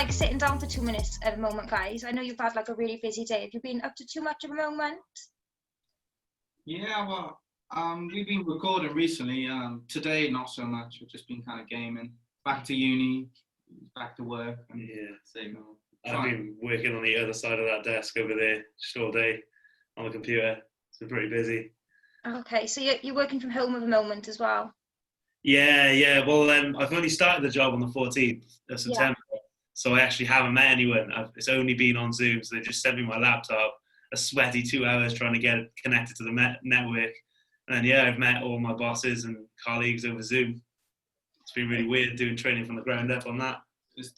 like sitting down for 2 minutes at the moment, guys? I know you've had like a really busy day. Have you been up to too much at the moment? Yeah, well, we've been recording recently. Today, not so much. We've just been kind of gaming. Back to uni, back to work. And, yeah, same. I've been working on the other side of that desk over there just all day on the computer. It's been pretty busy. Okay, so you're working from home at the moment as well? Yeah. Well, I've only started the job on the 14th of September, so I actually haven't met anyone. It's only been on Zoom, so they just sent me my laptop, a sweaty 2 hours trying to get it connected to the network. And then, I've met all my bosses and colleagues over Zoom. It's been really weird doing training from the ground up on that.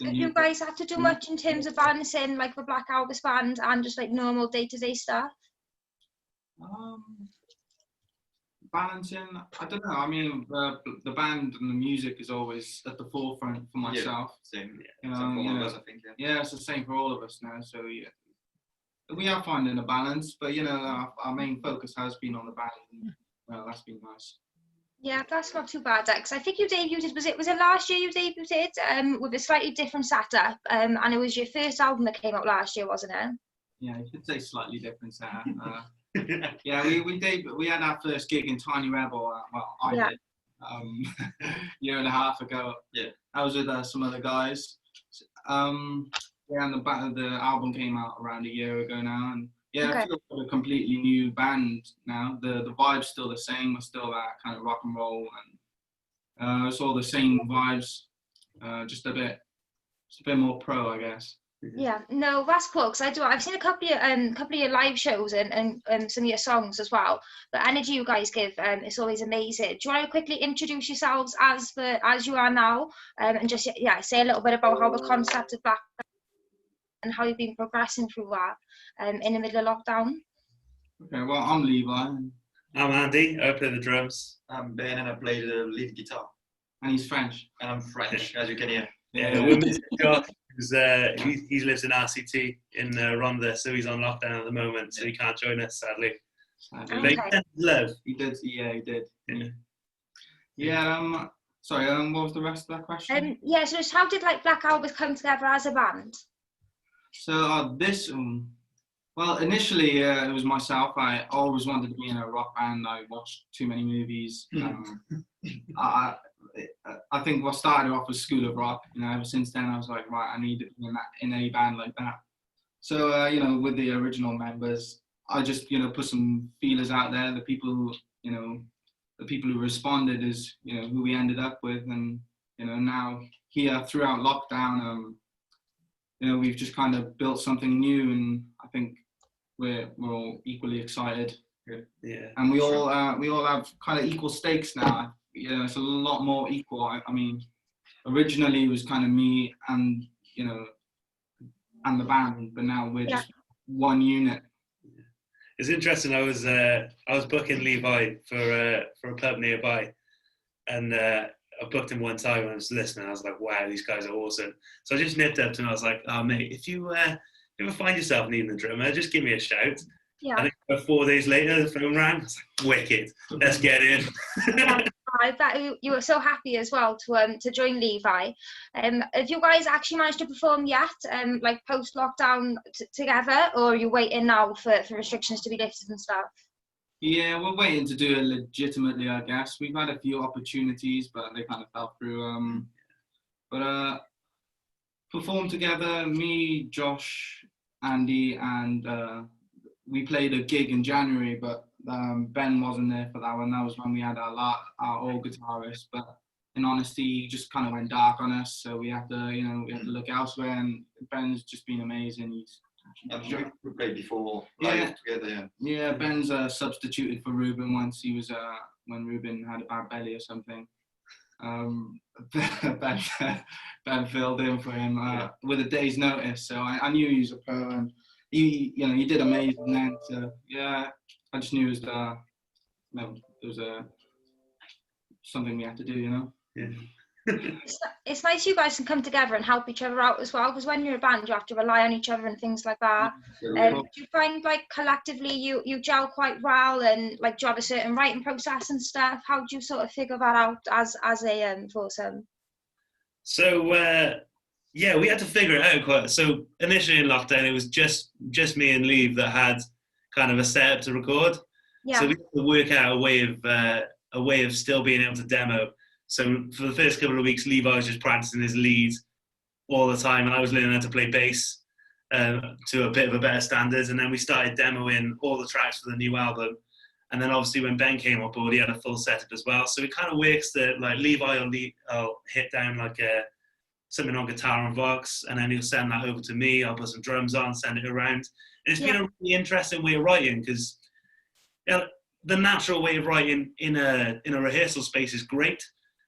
Have you guys had to do much in terms of balancing like the Black Elvis band and just like normal day-to-day stuff? Balancing, I don't know. I mean, the band and the music is always at the forefront for myself. Yeah, same. You know, same for all of us, I think. Yeah, it's the same for all of us now. So yeah, we are finding a balance, but you know, our main focus has been on the band. And, well, that's been nice. Yeah, that's not too bad, because I think you debuted, was it last year you debuted with a slightly different setup, and it was your first album that came out last year, wasn't it? Yeah, you could say slightly different setup. Yeah, we had our first gig in Tiny Rebel. I did year and a half ago. Yeah, I was with some other guys. And the album came out around a year ago now, and I feel like a completely new band now. The vibe's still the same. We're still that kind of rock and roll, and it's all the same vibes. Just a bit more pro, I guess. Yeah, no, that's cool, because I've seen a couple of your live shows and some of your songs as well. The energy you guys give is always amazing. Do you want to quickly introduce yourselves as you are now, and just say a little bit about how the concept of Black and how you've been progressing through that in the middle of lockdown? Okay, well, I'm Levi. I'm Andy. I play the drums. I'm Ben, and I play the lead guitar. And he's French. And I'm French, as you can hear. Yeah, we're missing Josh. He lives in RCT in Rhondda, so he's on lockdown at the moment, so he can't join us, sadly. Okay. Love. He did. Yeah, he did. Yeah. Sorry. What was the rest of that question? So just how did like Black Elvis come together as a band? So well, initially it was myself. I always wanted to be in a rock band. I watched too many movies. I think what started off was School of Rock. You know, ever since then I was like, right, I need to be in a band like that. So with the original members, I just put some feelers out there. The people who responded is who we ended up with, and now here throughout lockdown, we've just kind of built something new, and I think we're all equally excited. Yeah. And we all have kind of equal stakes now. It's a lot more equal. I mean, originally it was kind of me and and the band, but now we're just one unit. It's interesting. I was booking Levi for a pub nearby, and I booked him one time and I was listening. I was like, wow, these guys are awesome. So I just nipped up to him. I was like, oh mate, if you ever find yourself needing a drummer, just give me a shout. Yeah. I think 4 days later, the phone rang. I was like, wicked, let's get in. I bet you were so happy as well to join Levi. Have you guys actually managed to perform yet, like post lockdown together, or are you waiting now for restrictions to be lifted and stuff? Yeah, we're waiting to do it legitimately, I guess. We've had a few opportunities, but they kind of fell through. But performed together, me, Josh, Andy, and we played a gig in January, but Ben wasn't there for that one. That was when we had our old guitarist. But in honesty, he just kind of went dark on us, so we had to look elsewhere. And Ben's just been amazing. We played before live together. Yeah, Ben's substituted for Ruben once. He was when Ruben had a bad belly or something. Ben filled in for him with a day's notice. So I knew he was a pro, and he did amazing then. So yeah, I just knew it was something we had to do, Yeah. It's nice you guys can come together and help each other out as well, because when you're a band you have to rely on each other and things like that. Do you find like collectively you gel quite well, and like do you have a certain writing process and stuff? How do you sort of figure that out as a foursome? So Yeah, we had to figure it out quite. So initially in lockdown, it was just me and Lee that had kind of a setup to record. Yeah. So we had to work out a way of still being able to demo. So for the first couple of weeks, Levi was just practicing his lead all the time, and I was learning how to play bass to a bit of a better standard. And then we started demoing all the tracks for the new album. And then obviously when Ben came on board, he had a full setup as well. So it kind of works that like Levi will hit down like something on guitar and vox, and then he'll send that over to me. I'll put some drums on, send it around. And it's been a really interesting way of writing, because the natural way of writing in a rehearsal space is great.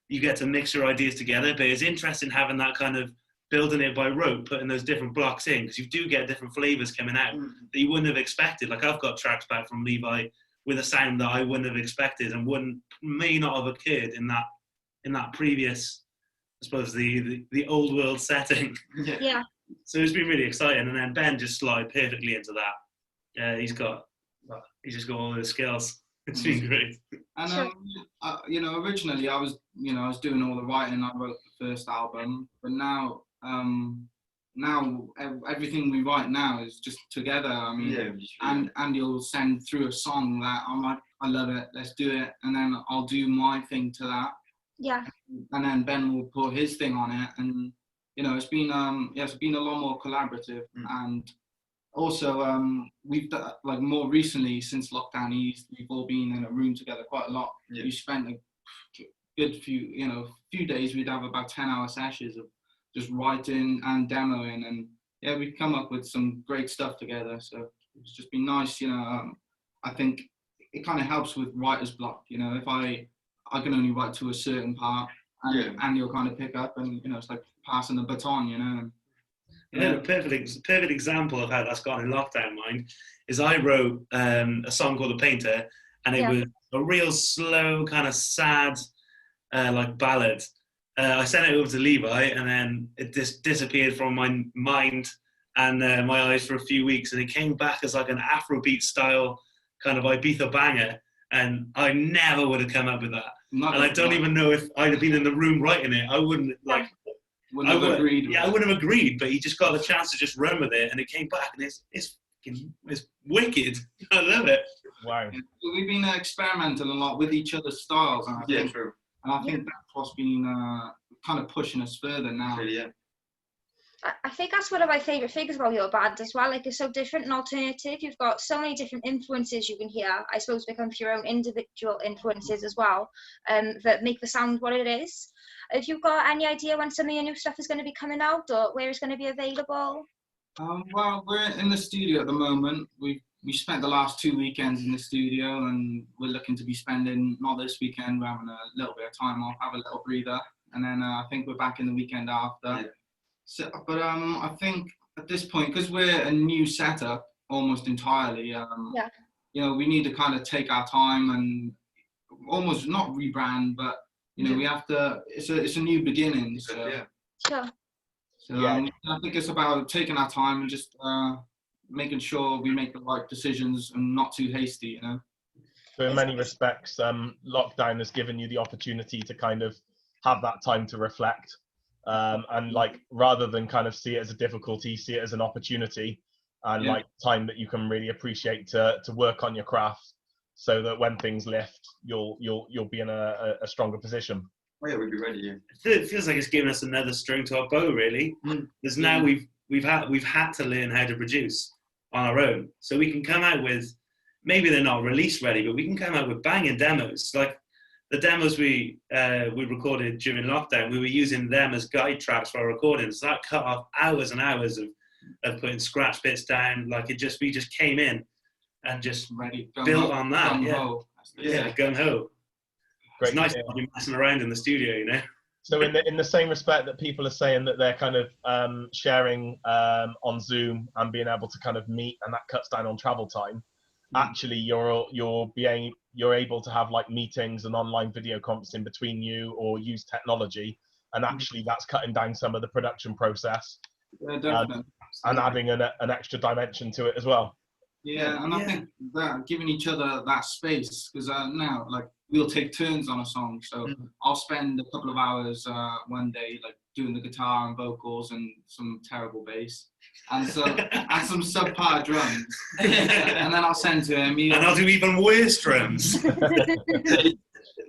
You get to mix your ideas together, but it's interesting having that kind of building it by rote, putting those different blocks in, because you do get different flavors coming out that you wouldn't have expected. Like I've got tracks back from Levi with a sound that I wouldn't have expected and may not have occurred in that previous, I suppose, the old world setting. Yeah. So it's been really exciting, and then Ben just slid perfectly into that. He's just got all the skills. It's been great. And originally I was doing all the writing. I wrote the first album, but now everything we write now is just together. I mean, and you'll send through a song that I'm like, I love it, let's do it, and then I'll do my thing to that. Yeah. And then Ben will put his thing on it, and it's been a lot more collaborative. And also we've done, like, more recently since lockdown eased, we've all been in a room together quite a lot. We spent a good few days. We'd have about 10-hour sessions of just writing and demoing, and we've come up with some great stuff together. So it's just been nice. I think it kind of helps with writer's block. If I can only write to a certain part, and you'll kind of pick up, and it's like passing the baton. The perfect example of how that's gone in lockdown, mine, is I wrote a song called The Painter, and it was a real slow, kind of sad, like ballad. I sent it over to Levi, and then it just disappeared from my mind and my eyes for a few weeks, and it came back as like an Afrobeat style kind of Ibiza banger, and I never would have come up with that. I don't even know if I'd have been in the room writing it. I wouldn't like. Wouldn't have agreed. Yeah, I wouldn't have agreed, but he just got the chance to just run with it, and it came back, and it's wicked. I love it. Wow. We've been experimenting a lot with each other's styles, and I think, true. And I think that's what's been kind of pushing us further now. Really, I think that's one of my favourite things about your band as well. Like, it's so different and alternative. You've got so many different influences you can hear. I suppose become your own individual influences as well, that make the sound what it is. Have you got any idea when some of your new stuff is going to be coming out, or where it's going to be available? Well, we're in the studio at the moment. We spent the last 2 weekends in the studio, and we're looking to be spending, not this weekend, we're having a little bit of time off, have a little breather, and then I think we're back in the weekend after. So, but I think at this point, because we're a new setup almost entirely, we need to kind of take our time and almost not rebrand, but we have to. It's a new beginning. So. Sure. So I think it's about taking our time and just making sure we make the right decisions and not too hasty. So in many respects, lockdown has given you the opportunity to kind of have that time to reflect. And like, rather than kind of see it as a difficulty, see it as an opportunity, and like time that you can really appreciate to work on your craft, so that when things lift, you'll be in a stronger position. Oh yeah, we'd be ready. It feels like it's given us another string to our bow, really. Because now we've had to learn how to produce on our own, so we can come out with, maybe they're not release ready, but we can come out with banging demos. Like the demos we recorded during lockdown, we were using them as guide tracks for our recordings. So that cut off hours and hours of putting scratch bits down. Like we just came in and just built on that. Gung ho. It's nice to be messing around in the studio, So in the same respect that people are saying that they're kind of sharing on Zoom and being able to kind of meet, and that cuts down on travel time, actually you're able to have like meetings and online video conferencing between you, or use technology, and actually that's cutting down some of the production process, and adding an extra dimension to it as well. I think that giving each other that space, because now, like, we'll take turns on a song. So I'll spend a couple of hours one day like doing the guitar and vocals and some terrible bass and some subpar drums, and then I'll send to him. And I'll do even worse drums.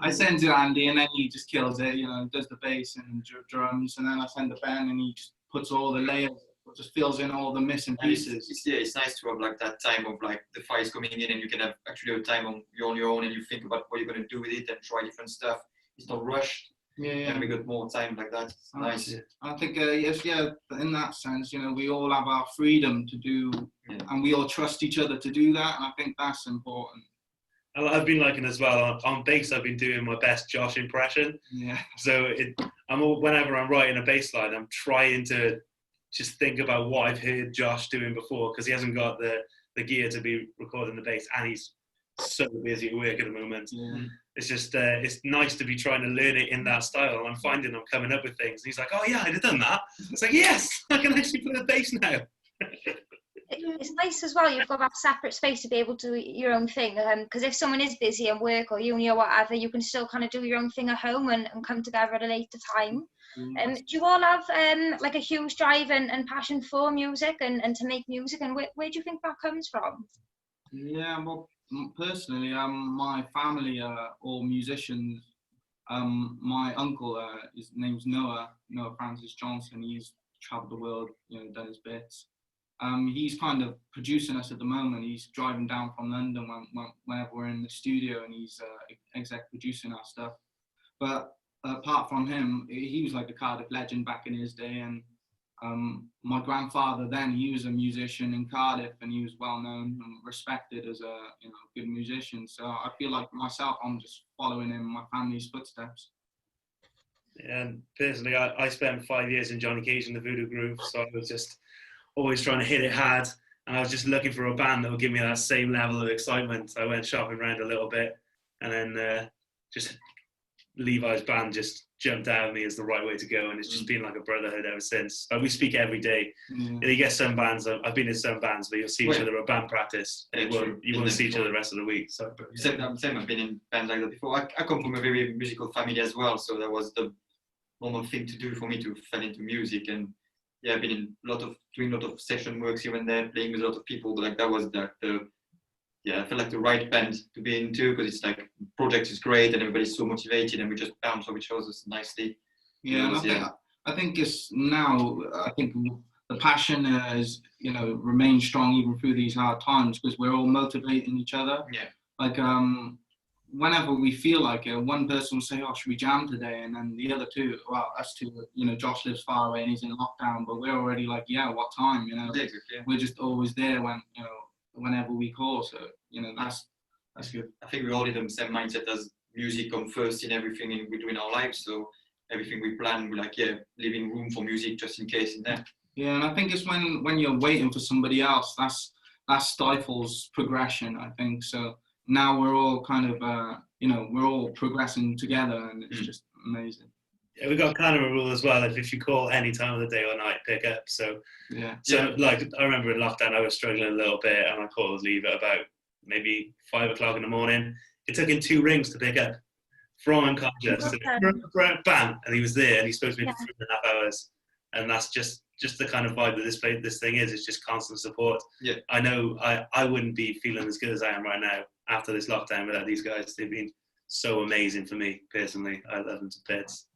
I send to Andy, and then he just kills it. Does the bass and drums, and then I send to Ben, and he just puts all the layers, just fills in all the missing pieces. It's nice to have like that time of like the files coming in, and you can have actually a time on your own, and you think about what you're going to do with it and try different stuff. It's not rushed. Yeah. And we got more time like that. It's nice. I think in that sense, we all have our freedom to do, and we all trust each other to do that, and I think that's important. I've been liking as well on bass. I've been doing my best Josh impression. Yeah. So whenever I'm writing a bass line, I'm trying to just think about what I've heard Josh doing before, because he hasn't got the gear to be recording the bass, and he's so busy at work at the moment. Yeah. It's just it's nice to be trying to learn it in that style, and I'm finding I'm coming up with things. And he's like, "Oh yeah, I'd have done that." It's like, yes, I can actually play the bass now. It's nice as well. You've got that separate space to be able to do your own thing. Because if someone is busy at work or uni or whatever, you can still kind of do your own thing at home and come together at a later time. Do you all have like a huge drive and passion for music and to make music? And where do you think that comes from? Yeah, well, personally, my family are all musicians. My uncle, his name's Noah Francis Johnson. He's traveled the world, done his bits. He's kind of producing us at the moment. He's driving down from London whenever we're in the studio, and he's exec producing our stuff. But apart from him, he was like a Cardiff legend back in his day. And my grandfather then, he was a musician in Cardiff, and he was well known and respected as a good musician. So I feel like myself, I'm just following in my family's footsteps. And personally, I spent 5 years in Johnny Cage in the Voodoo Groove, so I was just always trying to hit it hard, and I was just looking for a band that would give me that same level of excitement. I went shopping around a little bit, and then just Levi's band just jumped out at me as the right way to go, and it's just been like a brotherhood ever since. Like, we speak every day. And you get some bands, I've been in some bands, but you'll see each other at band practice, and you won't see each other the rest of the week. So same, I've been in bands like that before. I come from a very musical family as well, so that was the normal thing to do for me to fall into music. And yeah, I've been doing a lot of session works here and there, playing with a lot of people. But like that was I felt like the right band to be into, because it's like the project is great and everybody's so motivated, and we just bounce off each other nicely. Yeah, I think it's now. I think the passion is remains strong even through these hard times, because we're all motivating each other. Yeah. Like whenever we feel like it, one person will say, "Oh, should we jam today?" And then the other two, well, us two, Josh lives far away and he's in lockdown, but we're already like, "Yeah, what time?" Exactly. We're just always there when whenever we call. So that's good. I think we're all in the same mindset as music comes first in everything we do in our lives. So everything we plan, we're like, leaving room for music just in case in there. Yeah, and I think it's when you're waiting for somebody else, that stifles progression, I think. So now we're all kind of, we're all progressing together, and it's just amazing. Yeah, we got kind of a rule as well. If you call any time of the day or night, pick up. So like I remember in lockdown, I was struggling a little bit, and I called Leave at about maybe 5 o'clock in the morning. It took him 2 rings to pick up from unconscious. Bam, and he was there, and he spoke to me for 3.5 hours. And that's just the kind of vibe that this thing is. It's just constant support. Yeah. I know I wouldn't be feeling as good as I am right now after this lockdown without these guys. They've been so amazing for me personally. I love them to bits.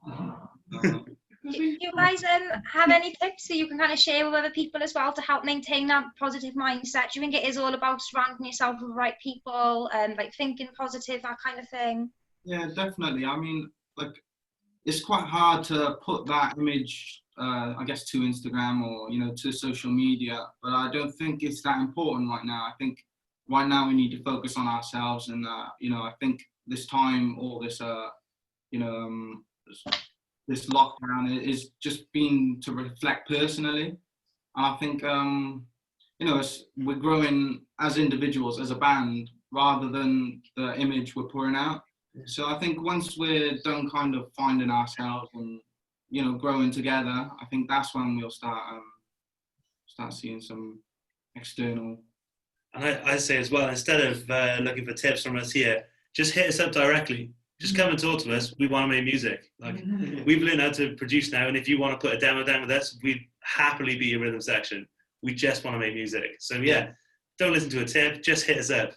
Do you guys have any tips that you can kind of share with other people as well to help maintain that positive mindset? Do you think it is all about surrounding yourself with the right people and like thinking positive, that kind of thing? Yeah, definitely. I mean, like, it's quite hard to put that image, I guess, to Instagram or to social media, but I don't think it's that important right now. I think right now we need to focus on ourselves, and I think this time, all this this lockdown is just been to reflect personally. And I think we're growing as individuals, as a band, rather than the image we're pouring out. So I think once we're done kind of finding ourselves and growing together, I think that's when we'll start seeing some external. And I say as well, instead of looking for tips from us here, just hit us up directly. Just come and talk to us. We want to make music. Like, we've learned how to produce now, and if you want to put a demo down with us, we'd happily be your rhythm section. We just want to make music. So yeah, don't listen to a tip. Just hit us up.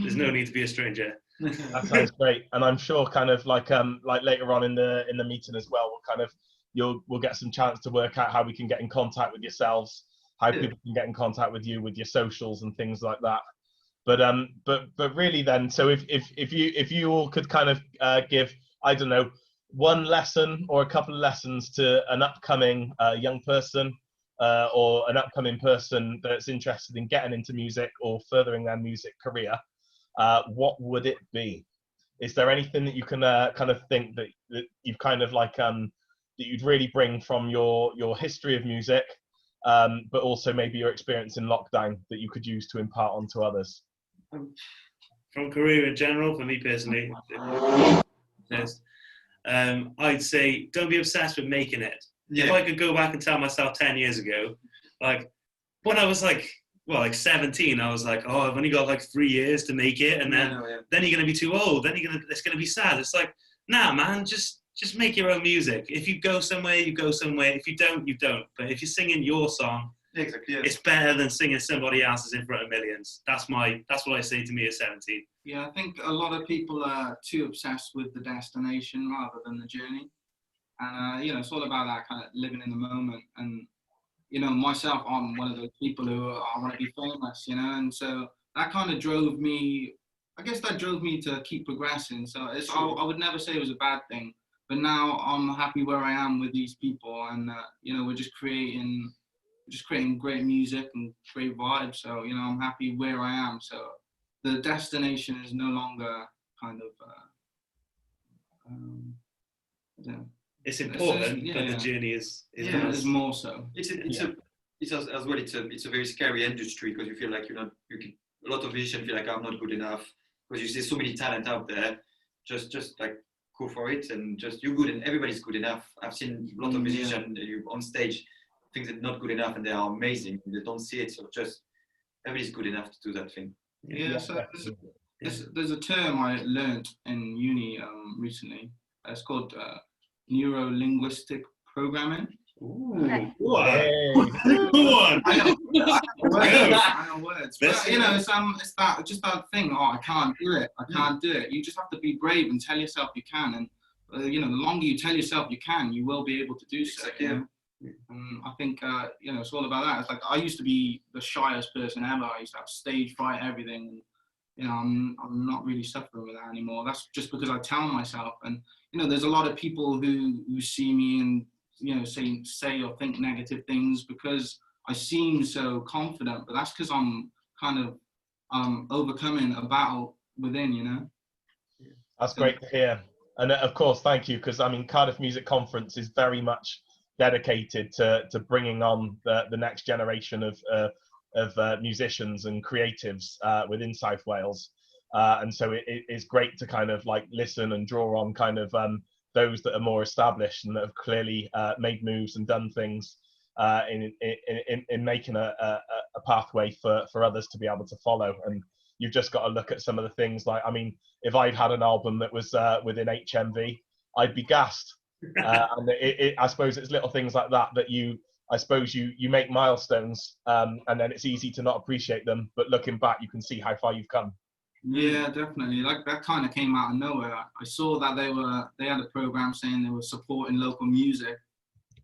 There's no need to be a stranger. That sounds great, and I'm sure kind of like later on in the meeting as well, we'll get some chance to work out how we can get in contact with yourselves, how people can get in contact with you with your socials and things like that. But really then, so if you all could kind of give, I don't know, one lesson or a couple of lessons to an upcoming young person or an upcoming person that's interested in getting into music or furthering their music career, what would it be? Is there anything that you can kind of think that you've kind of like that you'd really bring from your history of music, but also maybe your experience in lockdown that you could use to impart onto others? From career in general, for me personally, I'd say don't be obsessed with making it. If I could go back and tell myself 10 years ago, like when I was like 17, I was like, oh, I've only got like 3 years to make it, and then you're gonna be too old. Then it's gonna be sad. It's like, nah, man, just make your own music. If you go somewhere, you go somewhere. If you don't, you don't. But if you're singing your song, it's better than singing somebody else's in front of millions. That's what I say to me at 17. Yeah, I think a lot of people are too obsessed with the destination rather than the journey. And, it's all about that kind of living in the moment. And, myself, I'm one of those people who I want to be famous, and so that kind of drove me, to keep progressing. So I would never say it was a bad thing. But now I'm happy where I am with these people. And, we're just creating great music and great vibes. So, I'm happy where I am. So the destination is no longer kind of, it's important, but the journey is more so. It's a very scary industry because you feel like a lot of musicians feel like I'm not good enough because you see so many talent out there. Just like go for it and just you're good and everybody's good enough. I've seen a lot of musicians on stage think they're not good enough and they are amazing. They don't see it, so just everybody's good enough to do that thing. Yeah, so there's a term I learned in uni recently. It's called neuro-linguistic programming. Ooh, Okay. I know words. But, it's that thing. Oh, I can't do it. You just have to be brave and tell yourself you can. And the longer you tell yourself you can, you will be able to do so. I think it's all about that. It's like I used to be the shyest person ever. I used to have stage fright, everything. I'm not really suffering with that anymore. That's just because I tell myself. And there's a lot of people who see me and say or think negative things because I seem so confident. But that's because I'm kind of overcoming a battle within. That's great to hear. And of course, thank you, because Cardiff Music Conference is very much dedicated to bringing on the next generation of musicians and creatives within South Wales, and so it is great to kind of like listen and draw on kind of those that are more established and that have clearly made moves and done things in making a pathway for others to be able to follow. And you've just got to look at some of the things like, if I'd had an album that was within HMV, I'd be gassed. And I suppose it's little things like that you make milestones, and then it's easy to not appreciate them, but looking back you can see how far you've come. Yeah, definitely. Like that kind of came out of nowhere. I saw that they had a program saying they were supporting local music,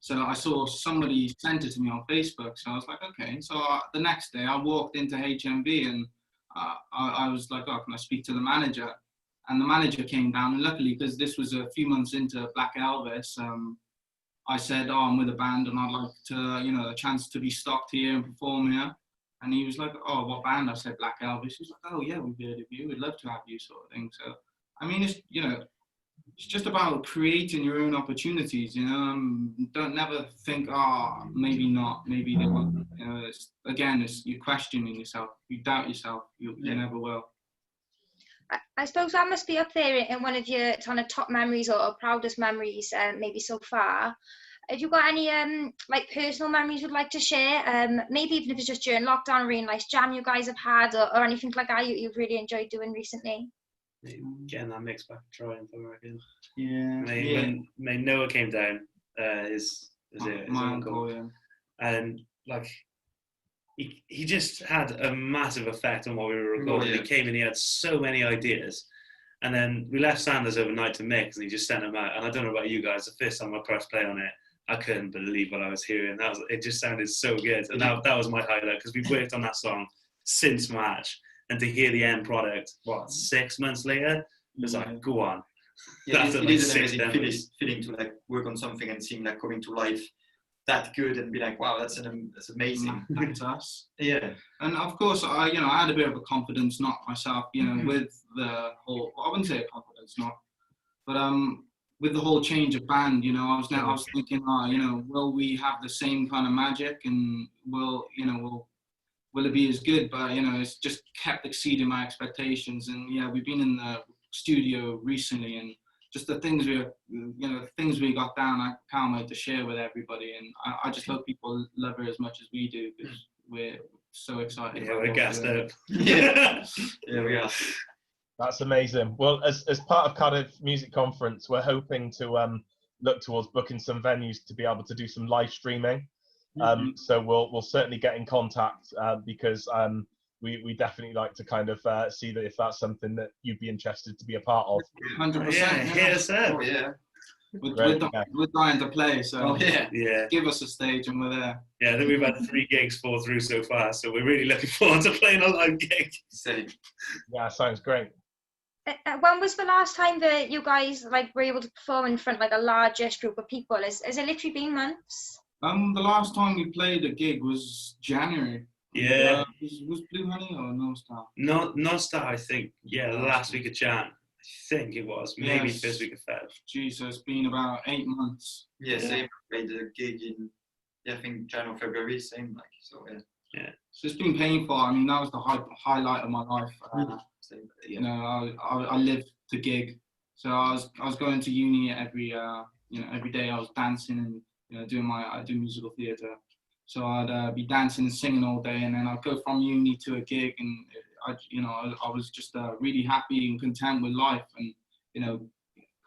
so I saw somebody sent it to me on Facebook, so I was like, okay. So the next day I walked into HMV and I was like, oh, can I speak to the manager? And the manager came down, and luckily, because this was a few months into Black Elvis, I said, oh, I'm with a band and I'd like to, a chance to be stocked here and perform here. And he was like, oh, what band? I said, Black Elvis. He was like, oh, yeah, we've heard of you. We'd love to have you, sort of thing. So, it's just about creating your own opportunities, Don't never think, oh, maybe not, maybe they won't. It's you're questioning yourself. You doubt yourself, you never will. I suppose that must be up there in one of your kind of top memories or proudest memories, maybe so far. Have you got any personal memories you'd like to share? Maybe even if it's just during lockdown, a really nice jam you guys have had, or anything like that you've really enjoyed doing recently. Getting that mix back trying for, I reckon. Yeah. When Noah came down, his My uncle, uncle, yeah. and like he just had a massive effect on what we were recording. He came in, he had so many ideas, and then we left Sanders overnight to mix, and he just sent them out. And I don't know about you guys, the first time I pressed play on it, I couldn't believe what I was hearing. It just sounded so good, and that was my highlight, because we worked on that song since March, and to hear the end product 6 months later, it was like, go on. Yeah, it is an amazing feeling to like work on something and seeing like coming to life that good and be like, wow, that's amazing. That's us. Yeah. And of course, I had a bit of a confidence knock myself, with the whole, I wouldn't say a confidence knock, but with the whole change of band, I was thinking, will we have the same kind of magic, and will it be as good? But it's just kept exceeding my expectations. And yeah, we've been in the studio recently, and just the things we got down, I can't wait to share with everybody. And I just hope people love it as much as we do, because we're so excited. Yeah, we're gassed up. Yeah, we are. That's amazing. Well, as part of Cardiff Music Conference, we're hoping to look towards booking some venues to be able to do some live streaming. So we'll certainly get in contact, because we definitely like to kind of see that if that's something that you'd be interested to be a part of. 100%. Yeah, sir. Oh yeah. We're dying to play, so yeah. give us a stage and we're there. Yeah, I think we've had 3 gigs fall through so far, so we're really looking forward to playing a live gig. Same. Yeah, sounds great. When was the last time that you guys were able to perform in front a largest group of people? Has it literally been months? The last time we played a gig was January. Yeah. Was Blue Honey or No Star? No Star, I think. Yeah, the last week of Jan. I think it was. Maybe first week of Feb. Geez, so it's been about 8 months. Yeah, same. Played a gig in, I think January or February, same. Yeah. So it's been painful. I mean, that was the highlight of my life. I lived to gig, so I was going to uni every day. I was dancing and I do musical theatre, so I'd be dancing and singing all day, and then I'd go from uni to a gig, and I was just really happy and content with life, and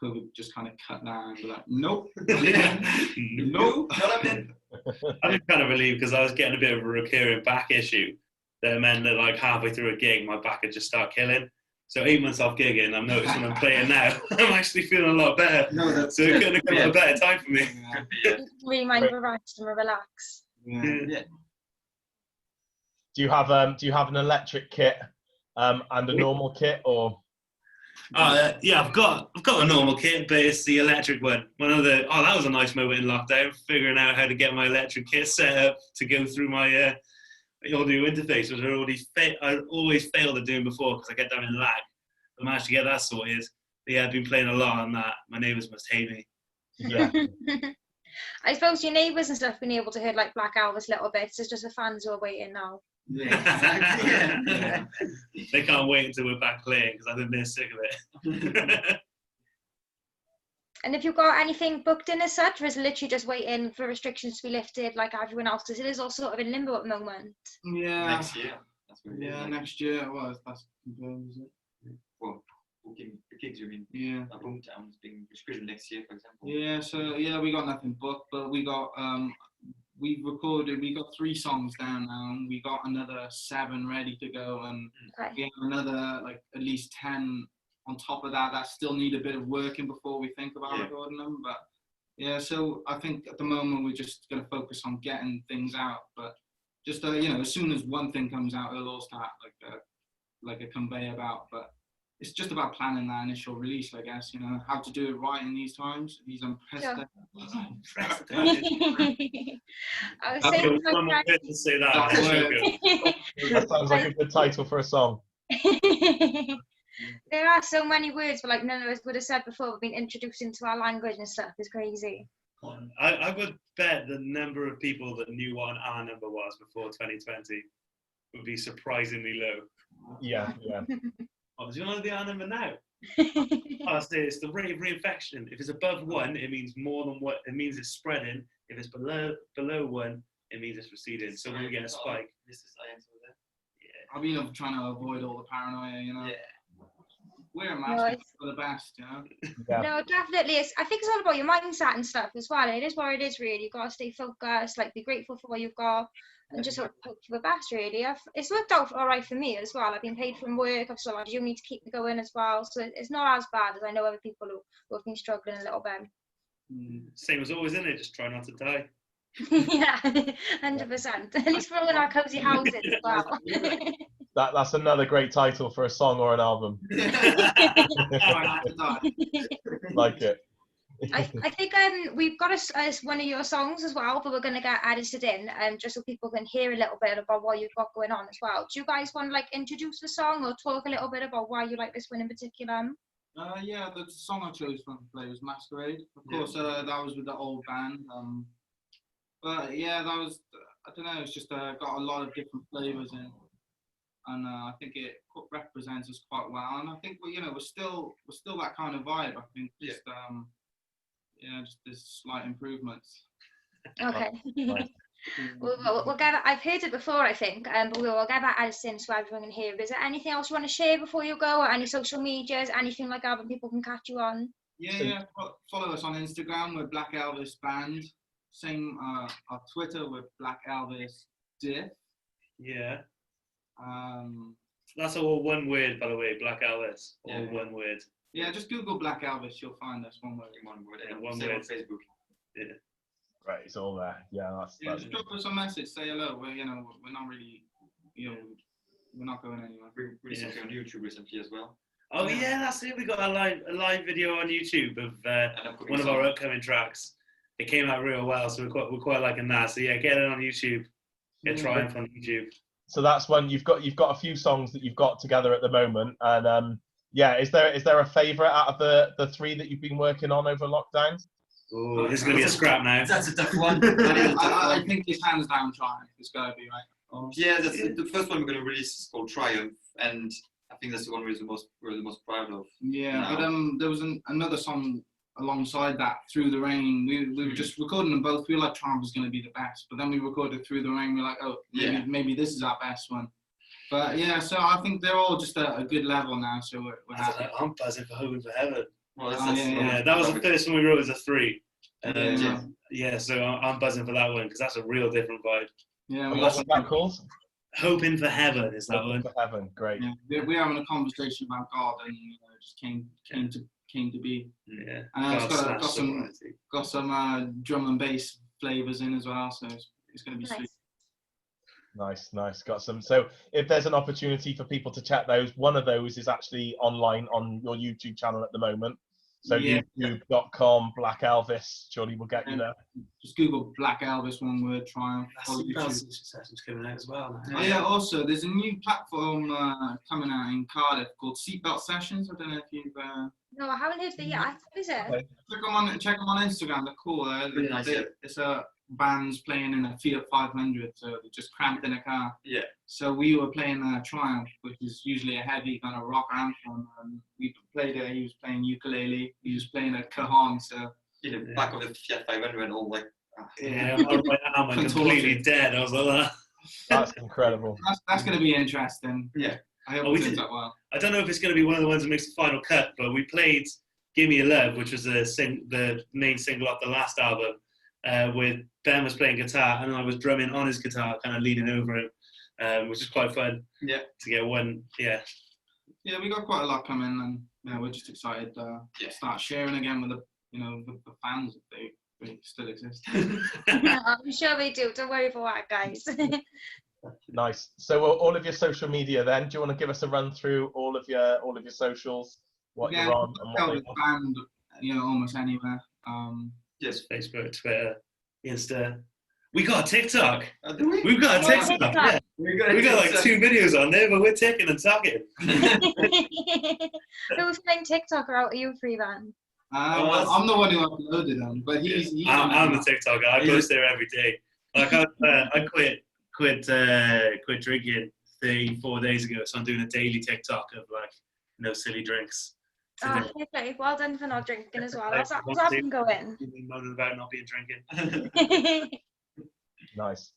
COVID just kind of cut down and be like, nope, nope, not happening. I was kind of relieved, because I was getting a bit of a recurring back issue that meant that halfway through a gig my back would just start killing. So 8 months off gigging, I'm noticing I'm playing now, I'm actually feeling a lot better. So it couldn't have come at a better time for me. Really mind relax and relax. Yeah. Do you have an electric kit and a normal kit, or? Yeah, I've got a normal kit, but it's the electric one. That was a nice moment in lockdown, figuring out how to get my electric kit set up to go through my audio interface, which I always failed at doing before because I get down in lag. I managed to get that sorted. But yeah, I've been playing a lot on that. My neighbours must hate me. Yeah. I suppose your neighbours and stuff been able to hear Black Elvis little bits. It's just the fans who are waiting now. Yeah, exactly. Yeah. They can't wait until we're back playing, because I think they're sick of it. And have you got anything booked in as such, or is it literally just waiting for restrictions to be lifted like everyone else? Because it is all sort of in limbo at the moment. Yeah. Next year. Next year. Well, that's confirmed, is it? Well, booking the gigs, you mean? Yeah. Boomtown is being rescheduled next year, for example. Yeah. So we got nothing booked, but we got we got 3 songs down now, and we got another 7 ready to go, and we have another at least 10 on top of that still need a bit of working before we think about recording them. But yeah, so I think at the moment we're just going to focus on getting things out, but just as soon as one thing comes out, it'll all start like a conveyor belt. But it's just about planning that initial release, I guess, how to do it right in these times, these unprecedented times. I was saying one more bit to say that. That sounds like a good title for a song. There are so many words, but none of us would have said before we've been introduced into our language and stuff. Is crazy. I would bet the number of people that knew what an R number was before 2020 would be surprisingly low. Yeah. Oh, do you know the R number now? It's the rate of reinfection. If it's above 1, it means more than what it means it's spreading. If it's below 1, it means it's receding. So when we get a spike. This is science over there. I've been trying to avoid all the paranoia, Yeah. wear a No, mask it's- for the best, you know. Yeah. No, definitely. I think it's all about your mindset and stuff as well. It is what it is, really. You've got to stay focused, like be grateful for what you've got, and just hope for the best, really. It's worked out all right for me as well. I've been paid from work. I've still had uni to keep me going as well. So it's not as bad as I know other people who have been struggling a little bit. Same as always, isn't it? Just try not to die. Yeah, 100%. At least we're all in our cozy houses as well. That's another great title for a song or an album. Try not to die. Like it. I think we've got one of your songs as well, but we're going to get edited in just so people can hear a little bit about what you've got going on as well. Do you guys want to like introduce the song or talk a little bit about why you like this one in particular? Yeah, the song I chose to play was Masquerade. Of course, that was with the old band. But yeah, that was, I don't know, it's just got a lot of different flavours in. And I think it represents us quite well. And I think we're still that kind of vibe. I think just just there's slight improvements. Okay. Right. We'll get that. I've heard it before, I think, but we'll get that added in so everyone can hear. Is there anything else you want to share before you go, or any social medias, anything like that, when people can catch you on? Yeah. Follow us on Instagram. We're Black Elvis Band. Same our Twitter with Black Elvis Diff. Yeah. Um, That's all one word, by the way, Black Elvis. All Yeah. one word. yeah, just Google Black Elvis. You'll find us one word. One word. Yeah, And one same on word. Facebook. Right, it's all there. Yeah, Yeah, that's just drop us a message. Say hello. We're not really we're not going anywhere. We released something on YouTube recently as well. Oh Yeah. yeah, that's it. We got a live video on YouTube of An upcoming one of song. our upcoming tracks. It came out real well, so we're quite liking that. So yeah, get it on YouTube. Get Triumph on YouTube. so that's one you've got a few songs that you've got together at the moment, and yeah, is there a favourite out of the three that you've been working on over lockdown? Oh, this is gonna be a scrap now. That's a tough one. That is a tough I one. think it's hands down Triumph. It's gotta be right. Yeah, that's the first one we're going to release is called Triumph, and I think that's the one we're the most proud of. Yeah, No. but there was another song alongside that, Through the Rain. We were just recording them both. We were like, Triumph was going to be the best, but then we recorded Through the Rain. We're like, oh, maybe this is our best one. But yeah, so I think they're all just at a good level now. So we're happy. I'm buzzing for Hoping for Heaven. Well, Oh, Yeah, that was the first one we wrote as a 3. Yeah. Yeah, so I'm buzzing for that one because that's a real different vibe. Yeah, And we what's got that called? Hoping for Heaven is that one. For Heaven, great. yeah, we're having a conversation about God, and it just came to be. Yeah. And it's God got slash some sobriety. drum and bass flavors in as well, so it's going to be sweet. Nice. Got some. So if there's an opportunity for people to check those, one of those is actually online on your YouTube channel at the moment. So Yeah. youtube.com Black Elvis, surely will get you there. Just Google Black Elvis, one word, Triumph. Follow YouTube. Sessions coming out as well. Oh yeah, also there's a new platform coming out in Cardiff called Seatbelt Sessions. I don't know if you've No, I haven't heard of it yet. What is it? Okay. check them on Instagram. They're cool. Really nice, yeah. It's a bands playing in a Fiat 500, so they're just cramped in a car. Yeah. So we were playing Triumph, which is usually a heavy kind of rock anthem. We played it. He was playing ukulele. He was playing a cajon. So In the back of the Fiat 500 and all like. Yeah, my right arm went completely dead. I was like that. That's incredible. that's going to be interesting. Yeah. I hope Oh, we it turns did- out well. I don't know if it's going to be one of the ones that makes the final cut, but we played "Give Me a Love," which was the main single off the last album. With Ben was playing guitar and I was drumming on his guitar, kind of leaning over him, which is quite fun. Yeah. To get one, yeah. Yeah, we got quite a lot coming, and we're just excited to start sharing again with the fans if they still exist. I'm sure they do. Don't worry about that, guys. Nice. So all of your social media then, do you want to give us a run through all of your socials, what you're on and what Elvis Band, almost anywhere. Yes. Facebook, Twitter, Insta. We got a TikTok. Do we? We've got a Yeah, TikTok. TikTok. Yeah. We got like 2 videos on there, but we're ticking and talking. Who's playing TikTok or are you free then? I'm the one who uploaded them, but he's I'm the TikTok guy. I post there every day. Like I quit drinking 34 days ago, so I'm doing a daily TikTok of like no silly drinks. Oh, okay. Well done for not drinking as well. That's been going. Moaning about not being drinking. Nice.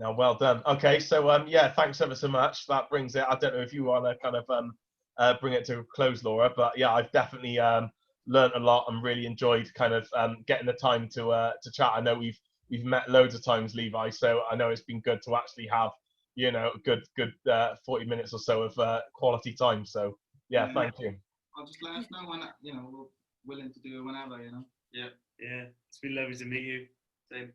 No, well done. Okay, so yeah, thanks ever so much. That brings it. I don't know if you want to kind of bring it to a close, Laura, but yeah, I've definitely learned a lot and really enjoyed kind of getting the time to chat. I know we've met loads of times, Levi, so I know it's been good to actually have, you know, a good 40 minutes or so of quality time. So yeah, thank you. I'll just let us know when, you know, we're willing to do it whenever, you know. Yeah. Yeah, it's been lovely to meet you. Same.